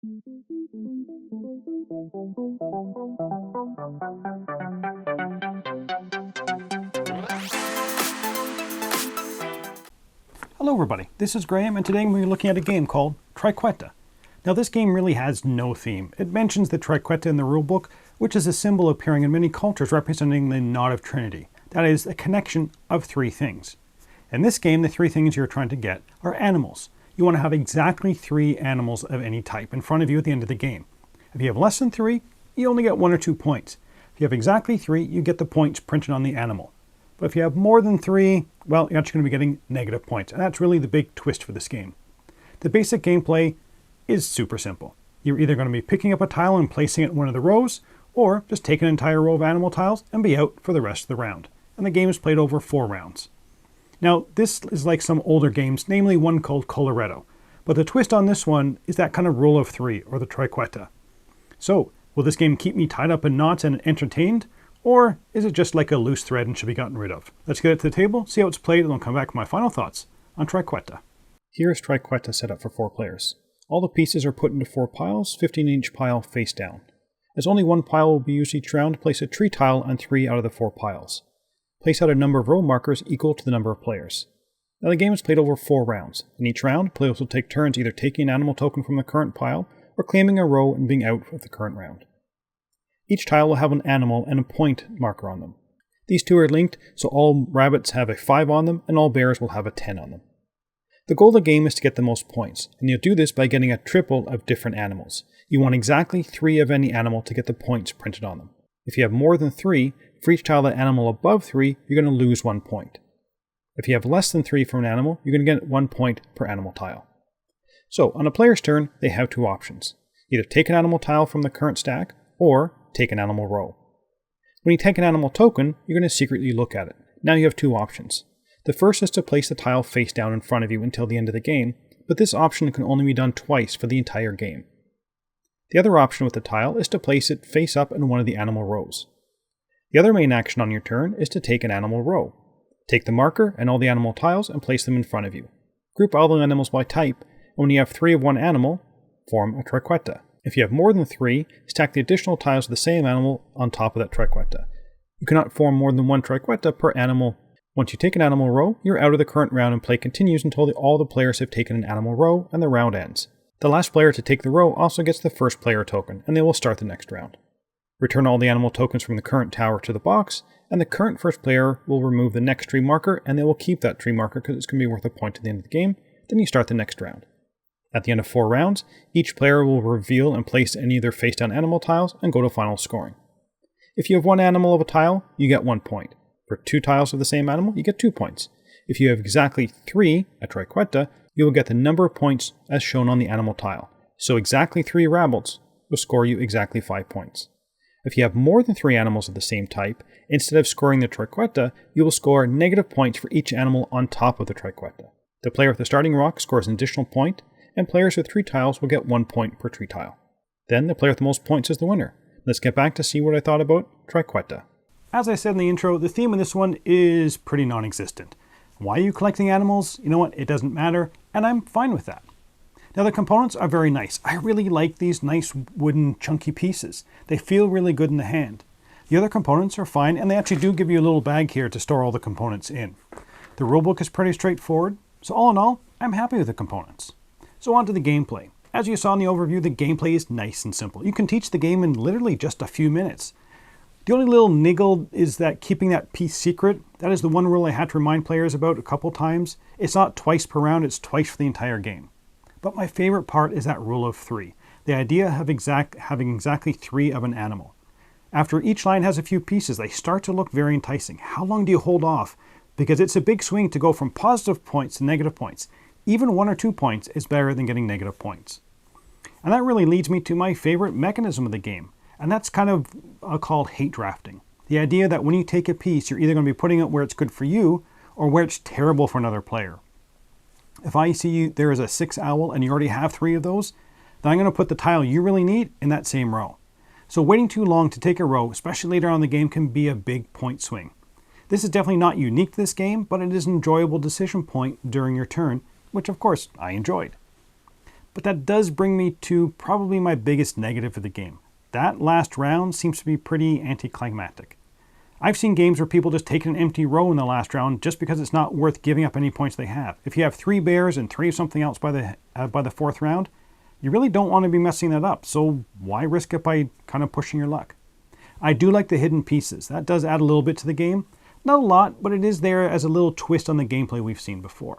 Hello everybody, this is Graeme, and today we're looking at a game called Triqueta. Now this game really has no theme. It mentions the Triqueta in the rulebook, which is a symbol appearing in many cultures representing the knot of Trinity. That is, a connection of three things. In this game, the three things you're trying to get are animals. You want to have exactly 3 animals of any type in front of you at the end of the game. If you have less than 3, you only get 1 or 2 points. If you have exactly 3, you get the points printed on the animal. But if you have more than 3, well, you're actually going to be getting negative points. And that's really the big twist for this game. The basic gameplay is super simple. You're either going to be picking up a tile and placing it in one of the rows, or just take an entire row of animal tiles and be out for the rest of the round. And the game is played over 4 rounds. Now, this is like some older games, namely one called Coloretto. But the twist on this one is that kind of rule of 3, or the Triqueta. So, will this game keep me tied up in knots and entertained? Or is it just like a loose thread and should be gotten rid of? Let's get it to the table, see how it's played, and I'll come back with my final thoughts on Triqueta. Here is Triqueta set up for 4 players. All the pieces are put into 4 piles, 15 in each pile face down. As only one pile will be used each round, place a tree tile on 3 out of the 4 piles. Place out a number of row markers equal to the number of players. Now the game is played over 4 rounds. In each round, players will take turns either taking an animal token from the current pile or claiming a row and being out of the current round. Each tile will have an animal and a point marker on them. These 2 are linked, so all rabbits have a 5 on them and all bears will have a 10 on them. The goal of the game is to get the most points, and you'll do this by getting a triple of different animals. You want exactly 3 of any animal to get the points printed on them. If you have more than 3, for each tile of that animal above 3, you're going to lose 1 point. If you have less than 3 from an animal, you're going to get 1 point per animal tile. So, on a player's turn, they have 2 options. Either take an animal tile from the current stack, or take an animal row. When you take an animal token, you're going to secretly look at it. Now you have 2 options. The first is to place the tile face down in front of you until the end of the game, but this option can only be done twice for the entire game. The other option with the tile is to place it face up in one of the animal rows. The other main action on your turn is to take an animal row. Take the marker and all the animal tiles and place them in front of you. Group all the animals by type, and when you have 3 of one animal, form a Triqueta. If you have more than 3, stack the additional tiles of the same animal on top of that Triqueta. You cannot form more than 1 Triqueta per animal. Once you take an animal row, you're out of the current round and play continues until all the players have taken an animal row and the round ends. The last player to take the row also gets the first player token, and they will start the next round. Return all the animal tokens from the current tower to the box, and the current first player will remove the next tree marker, and they will keep that tree marker because it's going to be worth a point at the end of the game. Then you start the next round. At the end of 4 rounds, each player will reveal and place any of their face-down animal tiles and go to final scoring. If you have 1 animal of a tile, you get 1 point. For 2 tiles of the same animal, you get 2 points. If you have exactly 3, a Triqueta, you will get the number of points as shown on the animal tile. So exactly 3 rabbits will score you exactly 5 points. If you have more than 3 animals of the same type, instead of scoring the Triqueta, you will score negative points for each animal on top of the Triqueta. The player with the starting rock scores an additional point, and players with 3 tiles will get 1 point per tree tile. Then the player with the most points is the winner. Let's get back to see what I thought about Triqueta. As I said in the intro, the theme in this one is pretty non-existent. Why are you collecting animals? You know what, it doesn't matter, and I'm fine with that. Now the components are very nice. I really like these nice wooden chunky pieces. They feel really good in the hand. The other components are fine, and they actually do give you a little bag here to store all the components in. The rulebook is pretty straightforward, so all in all, I'm happy with the components. So on to the gameplay. As you saw in the overview, the gameplay is nice and simple. You can teach the game in literally just a few minutes. The only little niggle is that keeping that piece secret. That is the one rule I had to remind players about a couple times. It's not twice per round, it's twice for the entire game. But my favorite part is that rule of 3. The idea of having exactly 3 of an animal. After each line has a few pieces, they start to look very enticing. How long do you hold off? Because it's a big swing to go from positive points to negative points. Even 1 or 2 points is better than getting negative points. And that really leads me to my favorite mechanism of the game. And that's kind of called hate drafting. The idea that when you take a piece, you're either going to be putting it where it's good for you or where it's terrible for another player. If I see there is a 6 owl and you already have 3 of those, then I'm going to put the tile you really need in that same row. So waiting too long to take a row, especially later on in the game, can be a big point swing. This is definitely not unique to this game, but it is an enjoyable decision point during your turn, which of course I enjoyed. But that does bring me to probably my biggest negative for the game. That last round seems to be pretty anticlimactic. I've seen games where people just take an empty row in the last round just because it's not worth giving up any points they have. If you have 3 bears and 3 of something else by the fourth round, you really don't want to be messing that up, so why risk it by kind of pushing your luck? I do like the hidden pieces. That does add a little bit to the game. Not a lot, but it is there as a little twist on the gameplay we've seen before.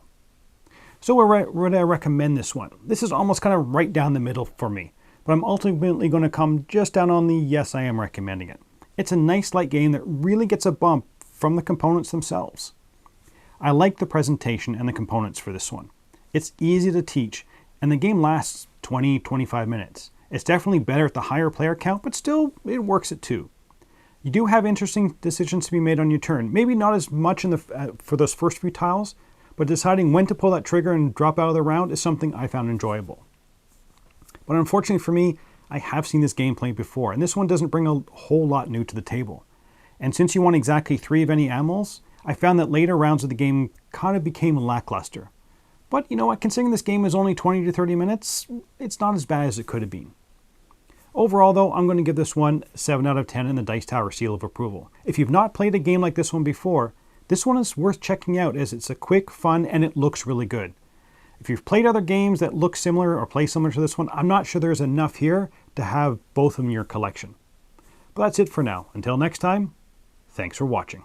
So where would I recommend this one? This is almost kind of right down the middle for me, but I'm ultimately going to come just down on the yes, I am recommending it. It's a nice light game that really gets a bump from the components themselves. I like the presentation and the components for this one. It's easy to teach, and the game lasts 20-25 minutes. It's definitely better at the higher player count, but still, it works at 2. You do have interesting decisions to be made on your turn. Maybe not as much for those first few tiles, but deciding when to pull that trigger and drop out of the round is something I found enjoyable. But unfortunately for me, I have seen this gameplay before, and this one doesn't bring a whole lot new to the table. And since you want exactly 3 of any animals, I found that later rounds of the game kind of became lackluster. But you know what, considering this game is only 20 to 30 minutes, it's not as bad as it could have been. Overall though, I'm going to give this one 7 out of 10 in the Dice Tower seal of approval. If you've not played a game like this one before, this one is worth checking out as it's a quick, fun, and it looks really good. If you've played other games that look similar or play similar to this one, I'm not sure there's enough here to have both of them in your collection. But that's it for now. Until next time, thanks for watching.